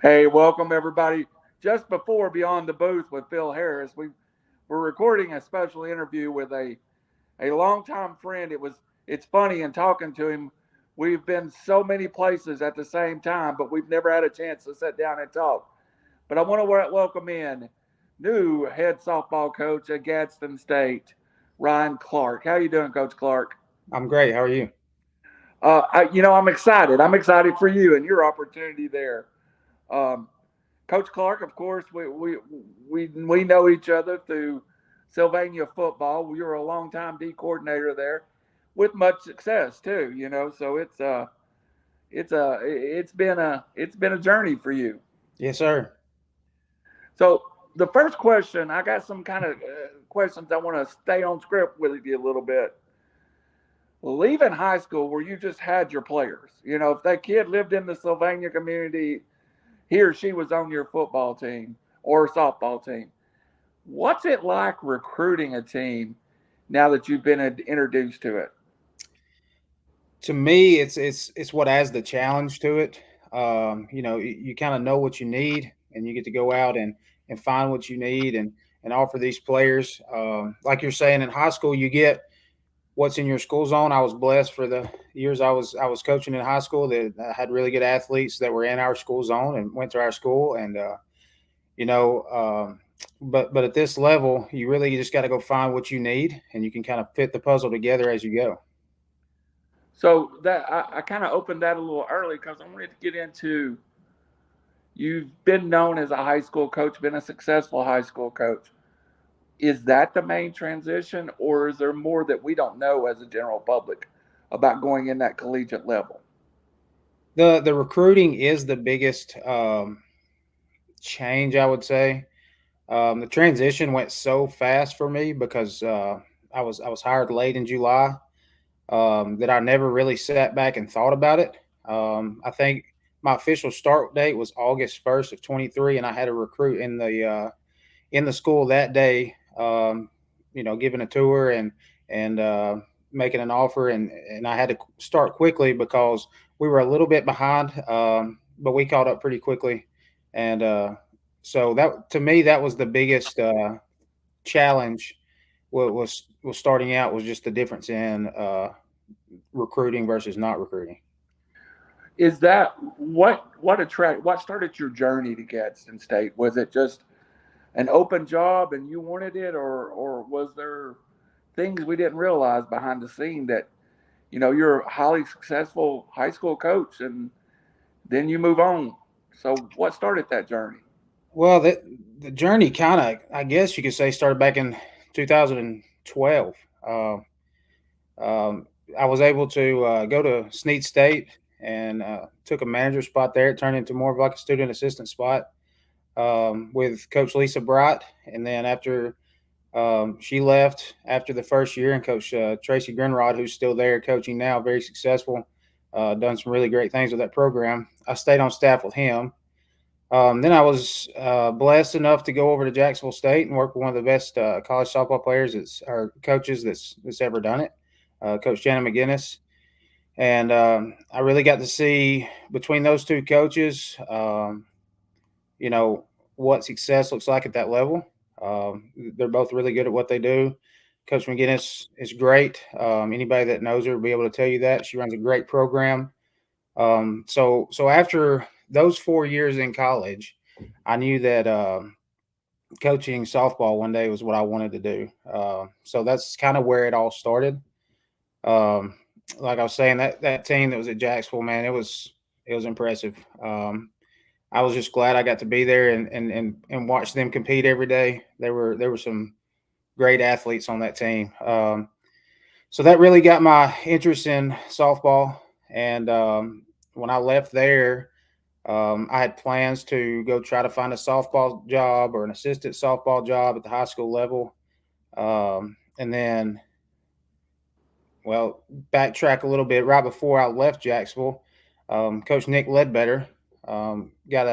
Hey, welcome everybody. Just before Beyond the Booth with Phil Harris, we're recording a special interview with a longtime friend. It's funny in talking to him. We've been so many places at the same time, but we've never had a chance to sit down and talk. But I want to welcome in new head softball coach at Gadsden State, Ryan Clark. How you doing, Coach Clark? I'm great. How are you? I'm excited. I'm excited for you and your opportunity there. Um, Coach Clark, of course, we know each other through Sylvania football. You were a longtime D coordinator there, with much success too. So it's been a journey for you. Yes, sir. So the first question, I got some kind of questions I want to stay on script with you a little bit. Leaving high school where you just had your players, if that kid lived in the Sylvania community, he or she was on your football team or softball team. What's it like recruiting a team now that you've been introduced to it? To me, it's what adds the challenge to it. You kind of know what you need, and you get to go out and find what you need and offer these players. Like you're saying, in high school, you get what's in your school zone. I was blessed for the years I was coaching in high school that I had really good athletes that were in our school zone and went to our school, and you know. But at this level, you just got to go find what you need, and you can kind of fit the puzzle together as you go. So that I kind of opened that a little early because I wanted to get into you've been known as a high school coach, been a successful high school coach. Is that the main transition, or is there more that we don't know as a general public about going in that collegiate level? The recruiting is the biggest change, I would say. The transition went so fast for me because I was hired late in July, that I never really sat back and thought about it. I think my official start date was August 1st of 23, and I had a recruit in the school that day. Giving a tour and making an offer, and I had to start quickly because we were a little bit behind, but we caught up pretty quickly, and so that to me that was the biggest challenge. Was starting out was just the difference in recruiting versus not recruiting. Is that what started your journey to Gadsden State? Was it just an open job and you wanted it, or was there things we didn't realize behind the scene that you're a highly successful high school coach and then you move on? So what started that journey? Well, the journey kind of, I guess you could say, started back in 2012. Uh, um, I was able to go to Snead State and took a manager spot there. It turned into more of like a student assistant spot with Coach Lisa Bright. And then after she left after the first year, and Coach Tracy Grinrod, who's still there coaching now, very successful, done some really great things with that program. I stayed on staff with him. Then I was blessed enough to go over to Jacksonville State and work with one of the best college softball players or coaches that's ever done it, Coach Shannon McGinnis. And I really got to see between those two coaches, you know, what success looks like at that level. They're both really good at what they do. Coach McGinnis is great. Anybody that knows her will be able to tell you that she runs a great program. So after those 4 years in college, I knew that coaching softball one day was what I wanted to do. So that's kind of where it all started. Um, like I was saying, that team that was at Jacksonville, man, it was impressive. I was just glad I got to be there and watch them compete every day. There were some great athletes on that team. So that really got my interest in softball. And when I left there, I had plans to go try to find a softball job or an assistant softball job at the high school level. And then, well, backtrack a little bit. Right before I left Jacksonville, Coach Nick Ledbetter got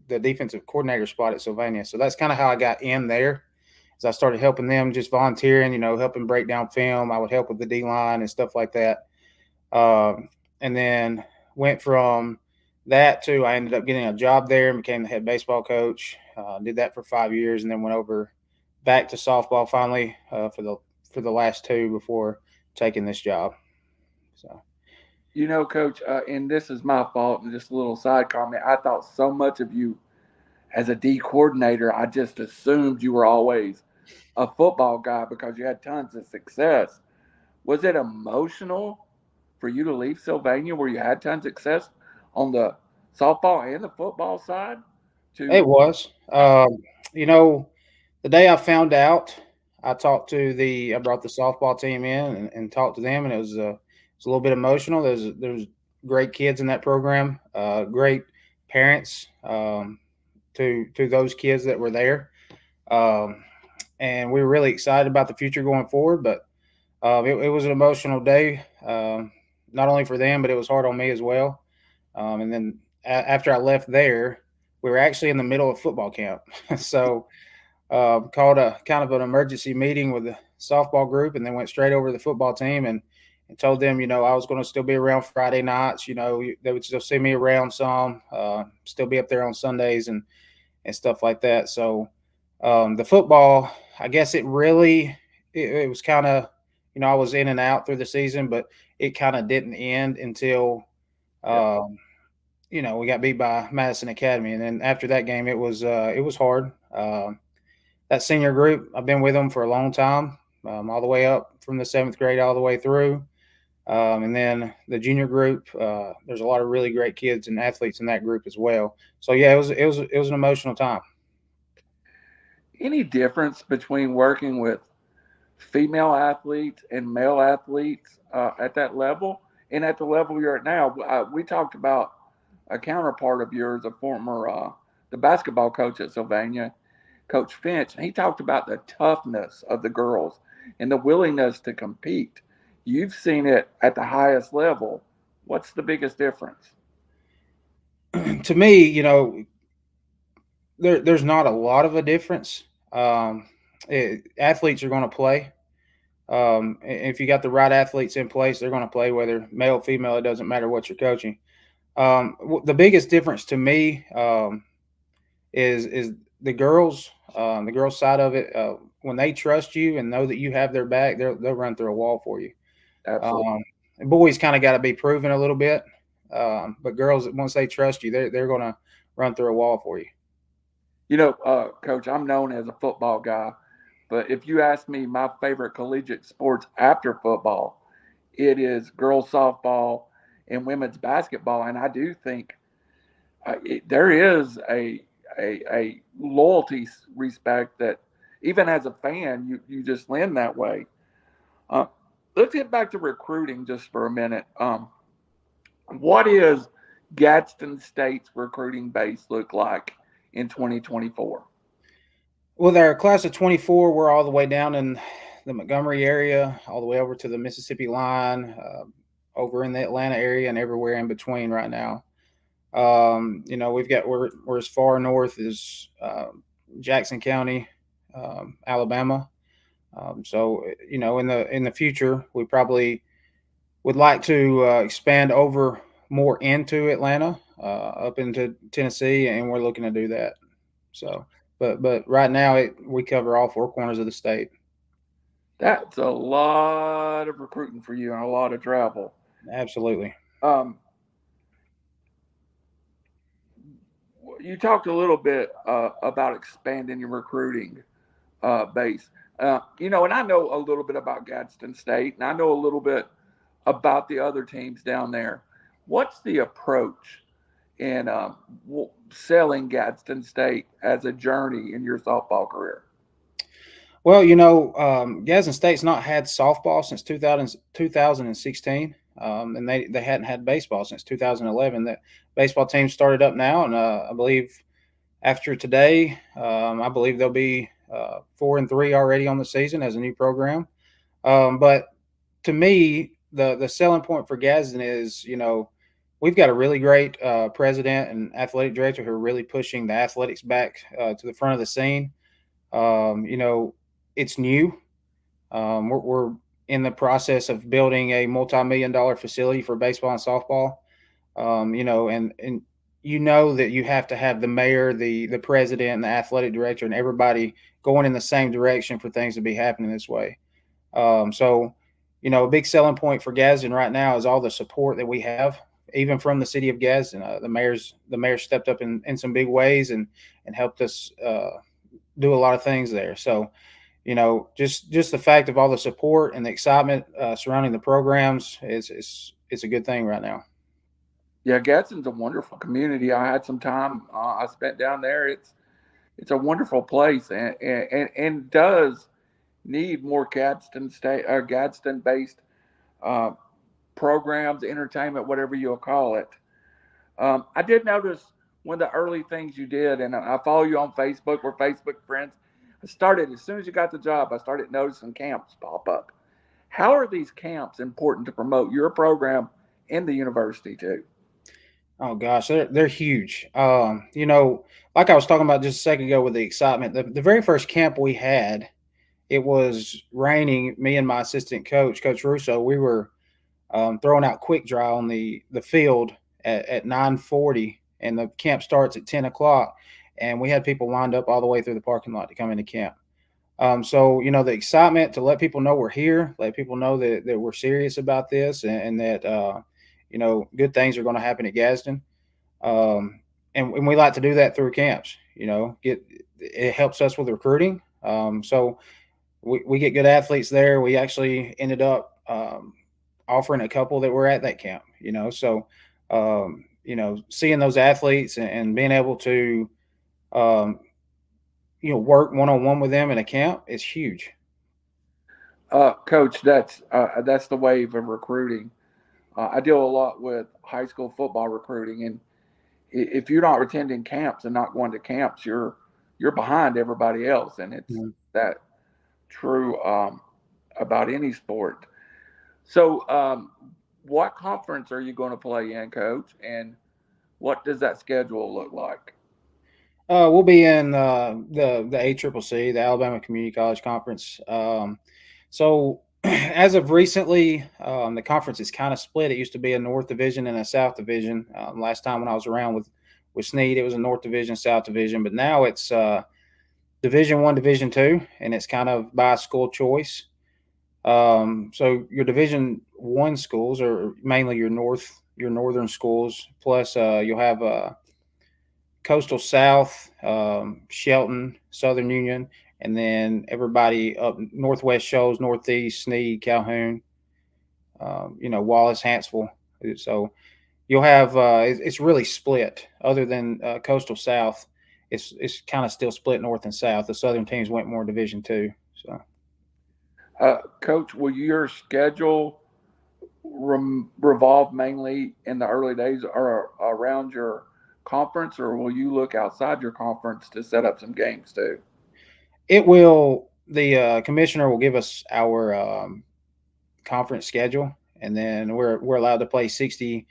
the defensive coordinator spot at Sylvania. So that's kind of how I got in there. As I started helping them, just volunteering, helping break down film. I would help with the D line and stuff like that. And then went from that too, I ended up getting a job there and became the head baseball coach. Did that for 5 years, and then went over back to softball finally for the last two before taking this job. So Coach, and this is my fault, and just a little side comment. I thought so much of you as a D coordinator. I just assumed you were always a football guy because you had tons of success. Was it emotional for you to leave Sylvania where you had tons of success on the softball and the football side? To it was, you know, the day I found out, I brought the softball team in and talked to them, and it was a little bit emotional. There's great kids in that program, great parents to those kids that were there, um, and we were really excited about the future going forward. But it was an emotional day, not only for them, but it was hard on me as well. And then after I left there, we were actually in the middle of football camp, so called a kind of an emergency meeting with the softball group, and then went straight over to the football team and told them, I was going to still be around Friday nights. They would still see me around some, still be up there on Sundays and stuff like that. So the football, I guess it was kind of, I was in and out through the season, but it kind of didn't end until, Yep. um, we got beat by Madison Academy. And then after that game, it was hard. That senior group, I've been with them for a long time, all the way up from the seventh grade all the way through. And then the junior group, there's a lot of really great kids and athletes in that group as well. So yeah, it was an emotional time. Any difference between working with female athletes and male athletes at that level and at the level you're at now? We talked about a counterpart of yours, a former the basketball coach at Sylvania, Coach Finch, and he talked about the toughness of the girls and the willingness to compete. You've seen it at the highest level. What's the biggest difference? To me, there's not a lot of a difference. Athletes are going to play. If you got the right athletes in place, they're going to play whether male, female. It doesn't matter what you're coaching. The biggest difference to me is the girls side of it. When they trust you and know that you have their back, they'll run through a wall for you. Absolutely. Um, boys kind of got to be proven a little bit, but girls, once they trust you, they're going to run through a wall for you. Coach, I'm known as a football guy, but if you ask me my favorite collegiate sports after football, it is girls softball and women's basketball. And I do think there is a loyalty respect that even as a fan, you just lend that way. Uh, let's get back to recruiting just for a minute. What is Gadsden State's recruiting base look like in 2024? Well, their class of 24, we're all the way down in the Montgomery area, all the way over to the Mississippi line, over in the Atlanta area, and everywhere in between right now. We're as far north as Jackson County, Alabama. So in the future, we probably would like to expand over more into Atlanta, up into Tennessee, and we're looking to do that. So, but right now, we cover all four corners of the state. That's a lot of recruiting for you and a lot of travel. Absolutely. Um, you talked a little bit about expanding your recruiting base. And I know a little bit about Gadsden State, and I know a little bit about the other teams down there. What's the approach in selling Gadsden State as a journey in your softball career? Well, Gadsden State's not had softball since 2016, and they hadn't had baseball since 2011. The baseball team started up now, and I believe after today, I believe they'll be 4-3 already on the season as a new program. But to me, the selling point for Gadsden is, we've got a really great president and athletic director who are really pushing the athletics back to the front of the scene. Um, you know, it's new. We're in the process of building a multi-million-dollar facility for baseball and softball. And you know that you have to have the mayor, the president, and the athletic director, and everybody going in the same direction for things to be happening this way. So, a big selling point for Gadsden right now is all the support that we have, even from the city of Gadsden. The mayor stepped up in some big ways and helped us do a lot of things there. So, just the fact of all the support and the excitement surrounding the programs is it's a good thing right now. Yeah, Gadsden's a wonderful community. I had some time I spent down there. It's a wonderful place, and does need more Gadsden based uh, programs, entertainment, whatever you'll call it. I did notice one of the early things you did, and I follow you on Facebook. We're Facebook friends. I started as soon as you got the job. I started noticing camps pop up. How are these camps important to promote your program and the university too? Oh gosh, they're huge. Like I was talking about just a second ago with the excitement. The very first camp we had, it was raining. Me and my assistant coach, Coach Russo, we were throwing out quick dry on the field at 9:40, and the camp starts at 10 o'clock, and we had people lined up all the way through the parking lot to come into camp. So the excitement to let people know we're here, let people know that we're serious about this, and that good things are going to happen at Gadsden. Um, and we like to do that through camps. Get it helps us with recruiting. So we get good athletes there. We actually ended up offering a couple that were at that camp. Seeing those athletes and being able to um, work one on one with them in a camp is huge. Coach, that's the wave of recruiting. I deal a lot with high school football recruiting, and if you're not attending camps and not going to camps, you're behind everybody else, and it's Mhm. that true about any sport. So, what conference are you going to play in, Coach? And what does that schedule look like? We'll be in the ACCC, the Alabama Community College Conference. So as of recently, the conference is kind of split. It used to be a North Division and a South Division. Last time when I was around with Snead, it was a North Division, South Division, but now it's Division One, Division Two, and it's kind of by school choice. So your Division One schools are mainly your northern schools. Plus, you'll have Coastal South, Shelton, Southern Union, and then everybody up Northwest Shoals, Northeast, Snead, Calhoun, Wallace, Hanceville. So you'll have it's really split. Other than Coastal South, it's kind of still split north and south. The Southern teams went more Division Two. So Coach, will your schedule revolve mainly in the early days or around your conference, or will you look outside your conference to set up some games too? it will. The commissioner will give us our conference schedule, and then we're allowed to play 60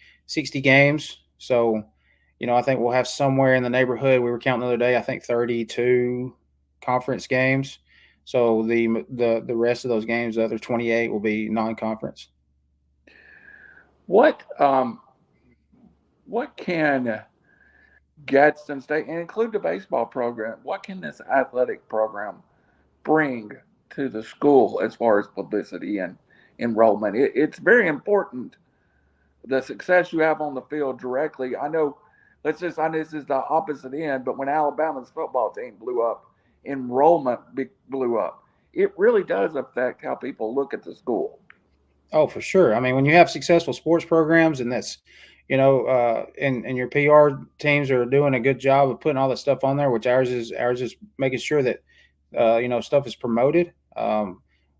games. So, I think we'll have somewhere in the neighborhood. We were counting the other day. I think 32 conference games. So the rest of those games, the other 28, will be non-conference. What what can Gadsden State and include the baseball program? What can this athletic program bring to the school as far as publicity and enrollment? It's very important the success you have on the field directly. I know, I know this is the opposite end, but when Alabama's football team blew up, enrollment blew up. It really does affect how people look at the school. Oh, for sure. I mean, when you have successful sports programs, and that's, and your PR teams are doing a good job of putting all that stuff on there, which ours is making sure that, stuff is promoted.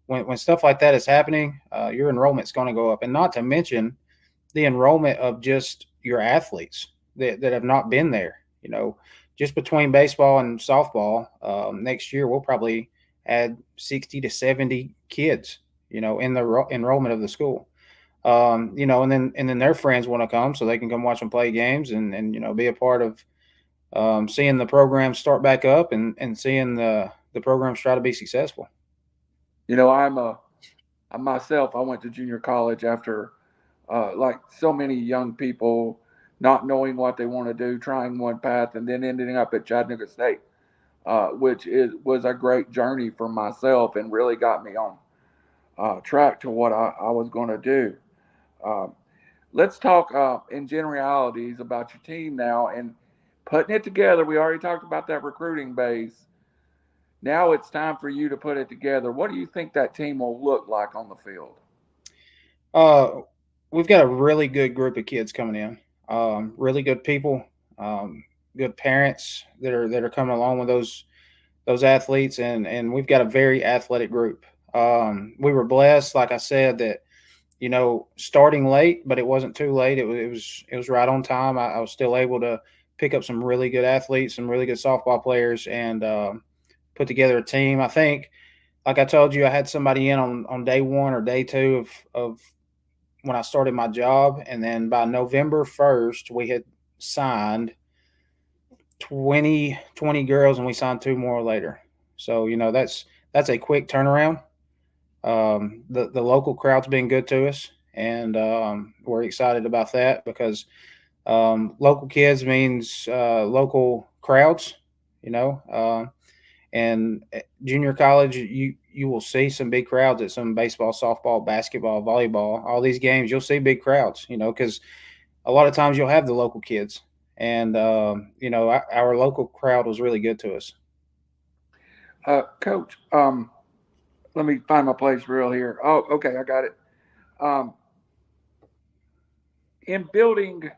When stuff like that is happening, your enrollment's going to go up, and not to mention the enrollment of just your athletes that have not been there. Just between baseball and softball, next year we'll probably add 60 to 70 kids, in the enrollment of the school. And then their friends want to come so they can come watch them play games and be a part of seeing the program start back up and seeing the programs try to be successful. You know, I myself, I went to junior college after, like so many young people not knowing what they want to do, trying one path, and then ending up at Chattanooga State, which was a great journey for myself and really got me on track to what I was going to do. Uh, let's talk in generalities about your team now and putting it together. We already talked about that recruiting base. Now it's time for you to put it together. What do you think that team will look like on the field? Uh, we've got a really good group of kids coming in. Really good people, um, good parents that are coming along with those athletes, and we've got a very athletic group. We were blessed, like I said, that starting late, but it wasn't too late. It was right on time. I was still able to pick up some really good athletes, some really good softball players, and put together a team. I think, like I told you, I had somebody in on day one or day two of when I started my job, and then by November 1st, we had signed 20 girls, and we signed two more later. So that's a quick turnaround. The local crowd's been good to us, and we're excited about that because local kids means local crowds, you know. And junior college, you will see some big crowds at some baseball, softball, basketball, volleyball, all these games. You'll see big crowds, because a lot of times you'll have the local kids, and our local crowd was really good to us. Coach, let me find my place real here. Oh, okay, I got it. Um, in building,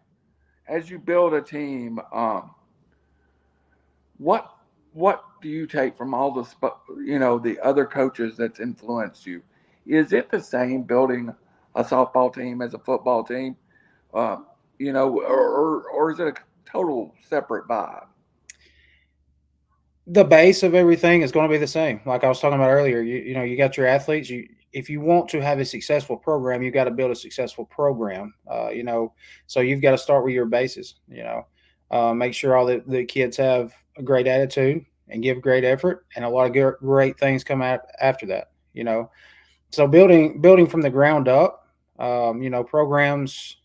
as you build a team, what what do you take from all the other coaches that's influenced you? Is it the same building a softball team as a football team? Uh, or is it a total separate vibe? The base of everything is going to be the same. Like I was talking about earlier, you got your athletes. If you want to have a successful program, you got to build a successful program. So you've got to start with your bases. Make sure all the kids have a great attitude and give great effort, and a lot of great things come out after that. So building from the ground up. Programs.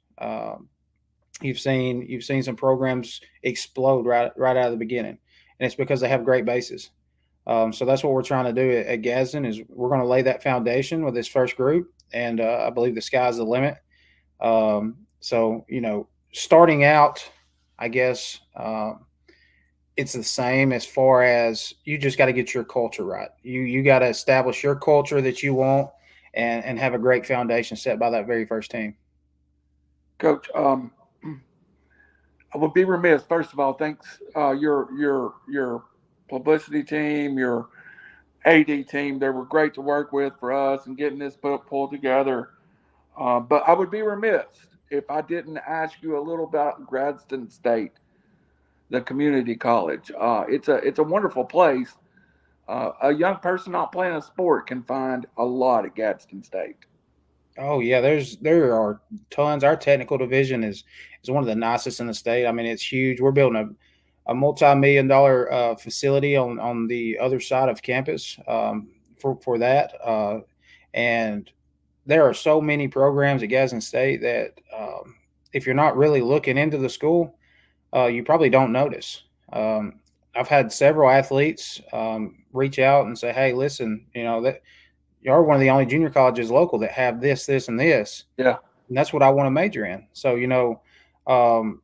You've seen some programs explode right out of the beginning, and it's because they have great bases. So that's what we're trying to do at Gadsden is we're going to lay that foundation with this first group, and I believe the sky's the limit. So starting out, I guess it's the same as far as you just got to get your culture right. You got to establish your culture that you want, and have a great foundation set by that very first team. Coach, I would be remiss. First of all, thanks your publicity team, your AD team. They were great to work with for us and getting this book pulled together. But I would be remiss if I didn't ask you a little about Gadsden State, the community college. It's a wonderful place. A young person not playing a sport can find a lot at Gadsden State. Oh yeah, there are tons. Our technical division is one of the nicest in the state. I mean, it's huge. We're building a multi-million-dollar facility on the other side of campus for that. And there are so many programs at Gadsden State that if you're not really looking into the school, you probably don't notice. Um, I've had several athletes reach out and say, "Hey, listen, that you are one of the only junior colleges local that have this, this, and this, Yeah. and that's what I want to major in." So um,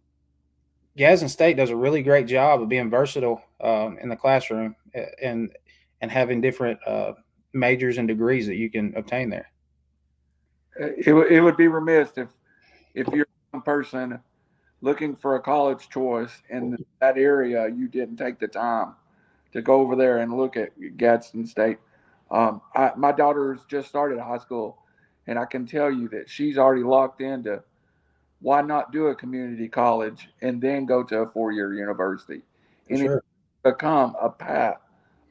Gadsden State does a really great job of being versatile in the classroom and having different majors and degrees that you can obtain there. It would be remiss if you're a person looking for a college choice in that area, you didn't take the time to go over there and look at Gadsden State. My daughter's just started high school, and I can tell you that she's already locked into why not do a community college and then go to a 4 year university, For and it sure. become a path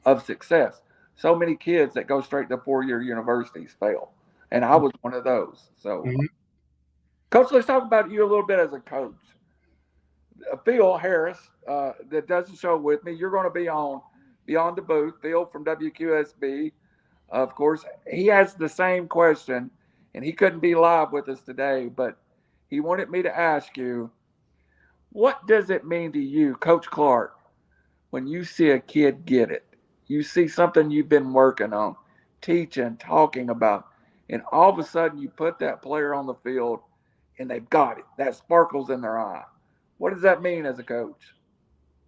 of success. So many kids that go straight to 4 year universities fail, and I was one of those. So, Mhm. Coach, let's talk about you a little bit as a coach. Phil Harris, that does the show with me. You're going to be on Beyond the Booth. Phil from WQSB, of course. He has the same question, and he couldn't be live with us today, but he wanted me to ask you What does it mean to you, Coach Clark, when you see a kid get it? You see something you've been working on, teaching, talking about, and all of a sudden you put that player on the field and they've got it. That sparkles in their eye. What does that mean as a coach?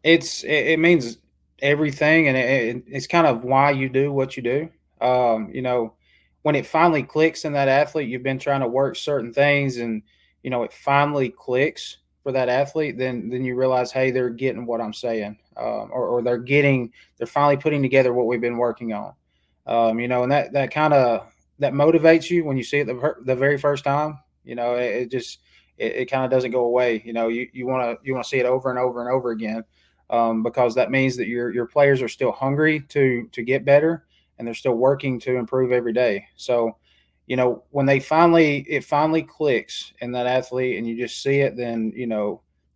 It means everything, and it's kind of why you do what you do. You know, when it finally clicks in that athlete, you've been trying to work certain things, and it finally clicks for that athlete. Then you realize, hey, they're getting what I'm saying, or they're finally putting together what we've been working on. And that kind of that motivates you when you see it the very first time. It just it kind of doesn't go away. You want to see it over and over and over again, because that means that your players are still hungry to get better, and they're still working to improve every day. So, when it finally clicks in that athlete and you just see it, then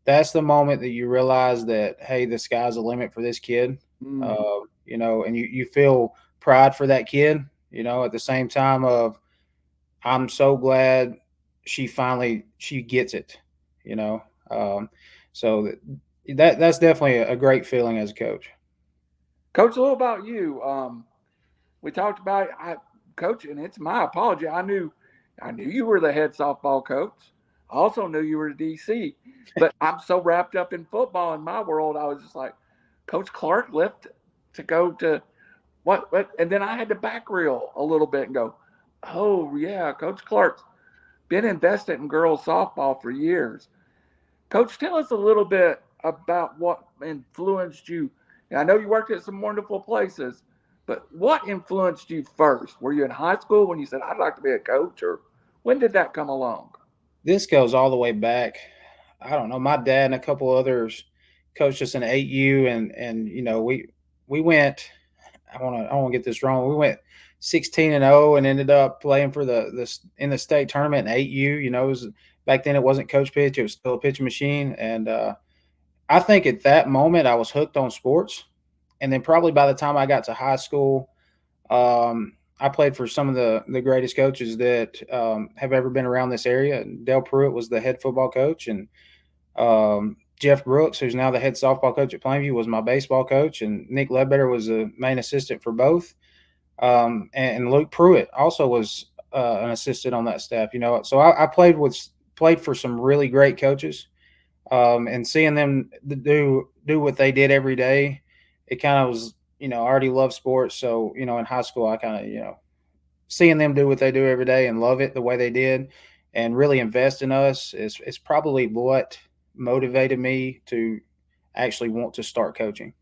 that's the moment that you realize that, hey, the sky's the limit for this kid. Mm. And you feel pride for that kid. At the same time of, I'm so glad she gets it. You know, um, so that's definitely a great feeling as a coach. Coach, a little about you. We talked about coach, and it's my apology. I knew you were the head softball coach. I also knew you were the DC, but I'm so wrapped up in football in my world. I was just like, Coach Clark left to go to what, and then I had to back reel a little bit and go, oh yeah, Coach Clark's been invested in girls softball for years. Coach, tell us a little bit about what influenced you. I know you worked at some wonderful places, but what influenced you first? Were you in high school when you said, I'd like to be a coach, or when did that come along? This goes all the way back. I don't know. My dad and a couple others coached us in 8U, and we went. I want to get this wrong. We went 16-0 and ended up playing for the in the state tournament in 8U. It was back then, it wasn't coach pitch; it was still a pitching machine. And I think at that moment I was hooked on sports. And then probably by the time I got to high school, I played for some of the greatest coaches that have ever been around this area. And Dale Pruitt was the head football coach, and Jeff Brooks, who's now the head softball coach at Plainview, was my baseball coach, and Nick Ledbetter was the main assistant for both. And Luke Pruitt also was an assistant on that staff. So I played for some really great coaches, and seeing them do what they did every day, it kind of was. I already love sports, so in high school I kind of seeing them do what they do every day and love it the way they did, and really invest in us is probably what motivated me to actually want to start coaching.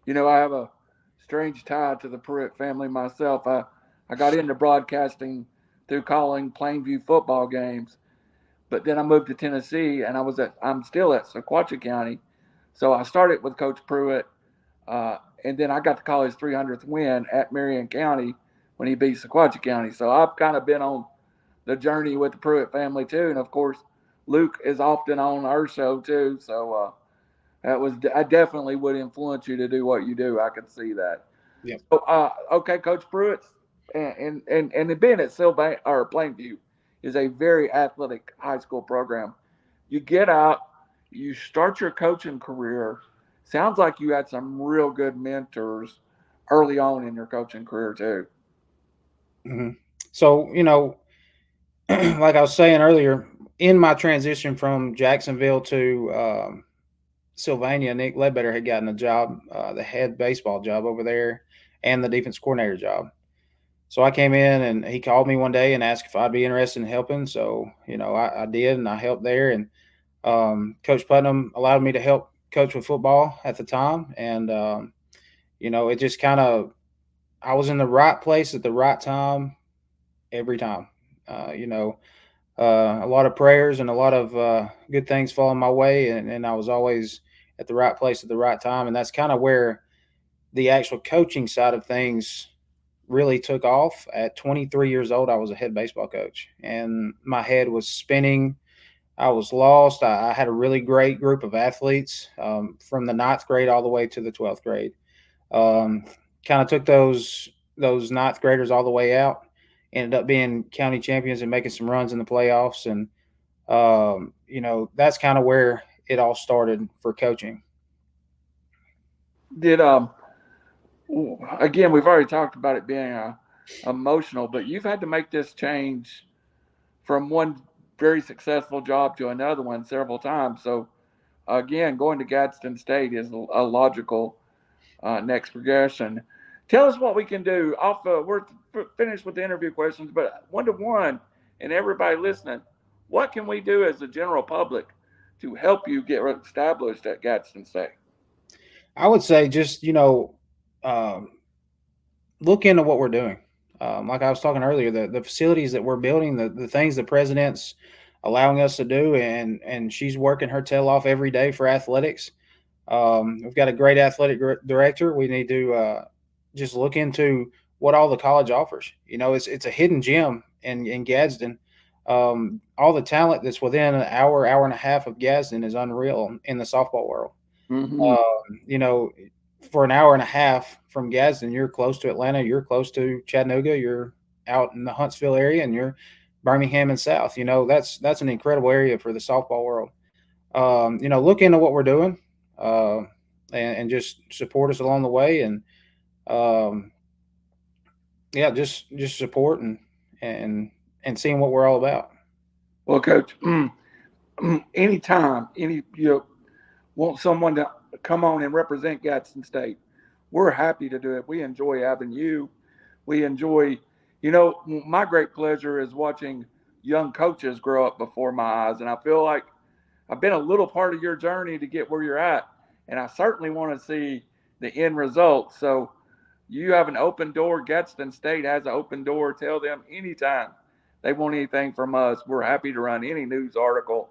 I have a strange tie to the Pruitt family myself. I got into broadcasting through calling Plainview football games, but then I moved to Tennessee, and I'm still at Sequatchie County. So I started with Coach Pruitt, and then I got to call his 300th win at Marion County when he beat Sequatchie County. So I've kind of been on the journey with the Pruitt family too, and of course, Luke is often on our show too. So I definitely would influence you to do what you do. I can see that. Yep. So okay, Coach Pruitt, and being at Sylvan or Plainview is a very athletic high school program. You get out, you start your coaching career. Sounds like you had some real good mentors early on in your coaching career too. Hmm. So like I was saying earlier, in my transition from Jacksonville to Sylvania, Nick Ledbetter had gotten a job, the head baseball job over there, and the defense coordinator job. So I came in, and he called me one day and asked if I'd be interested in helping. So I did, and I helped there. And Coach Putnam allowed me to help coach with football at the time, and it just kind of, I was in the right place at the right time every time. Uh, you know, a lot of prayers and a lot of good things falling my way, and I was always at the right place at the right time. And that's kind of where the actual coaching side of things really took off. At 23 years old, I was a head baseball coach, and my head was spinning. I was lost. I had a really great group of athletes, from the ninth grade all the way to the 12th grade. Um, Kind of took those ninth graders all the way out. Ended up being county champions and making some runs in the playoffs. And that's kind of where it all started for coaching. Did again, we've already talked about it being emotional, but you've had to make this change from one very successful job to another one several times. So again, going to Gadsden State is a logical next progression. Tell us what we can do. We're finished with the interview questions, but 1-to-1, and everybody listening, what can we do as the general public to help you get established at Gadsden State? I would say just um, look into what we're doing. Like I was talking earlier, the facilities that we're building, the things the president's allowing us to do, and she's working her tail off every day for athletics. We've got a great athletic director. We need to just look into what all the college offers. It's a hidden gem in Gadsden. All the talent that's within an hour and a half of Gadsden is unreal in the softball world. Mm-hmm. You know, for an hour and a half from Gadsden, you're close to Atlanta, you're close to Chattanooga, you're out in the Huntsville area, and you're Birmingham and South. That's an incredible area for the softball world. Look into what we're doing, uh, and just support us along the way, and um, yeah, just support and and seeing what we're all about. Well, Coach, anytime you want someone to come on and represent Gadsden State, we're happy to do it. We enjoy having you. We enjoy, my great pleasure is watching young coaches grow up before my eyes, and I feel like I've been a little part of your journey to get where you're at, and I certainly want to see the end result. So you have an open door. Gadsden State has an open door. Tell them anytime they want anything from us. We're happy to run any news article,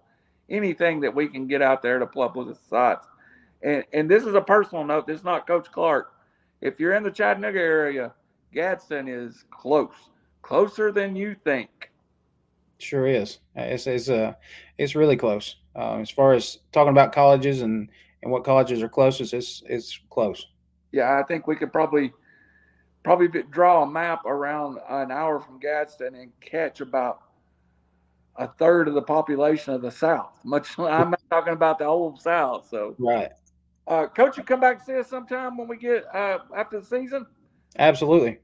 anything that we can get out there to publicize. And this is a personal note. This is not Coach Clark. If you're in the Chattanooga area, Gadsden is closer than you think. Sure is. It's really close. As far as talking about colleges and what colleges are closest, it's close. Yeah, I think we could probably draw a map around an hour from Gadsden and catch about a third of the population of the South. Much I'm not talking about the old South. So, Right. Coach, you come back and see us sometime when we get after the season. Absolutely.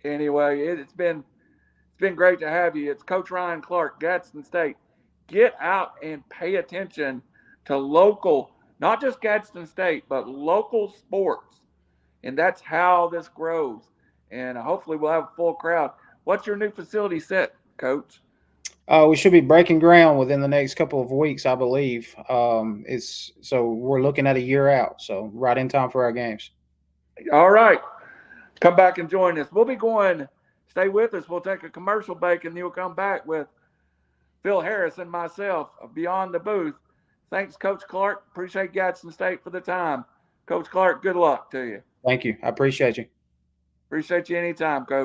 Anyway, it's been great to have you. It's Coach Ryan Clark, Gadsden State. Get out and pay attention to local, not just Gadsden State, but local sports, and that's how this grows. And hopefully, we'll have a full crowd. What's your new facility set, Coach? We should be breaking ground within the next couple of weeks, I believe. It's so we're looking at a year out, so right in time for our games. All right. Come back and join us. We'll be going. Stay with us. We'll take a commercial break, and then we'll come back with Phil Harris and myself beyond the booth. Thanks, Coach Clark. Appreciate Gadsden State for the time. Coach Clark, good luck to you. Thank you. I appreciate you. Appreciate you anytime, Coach.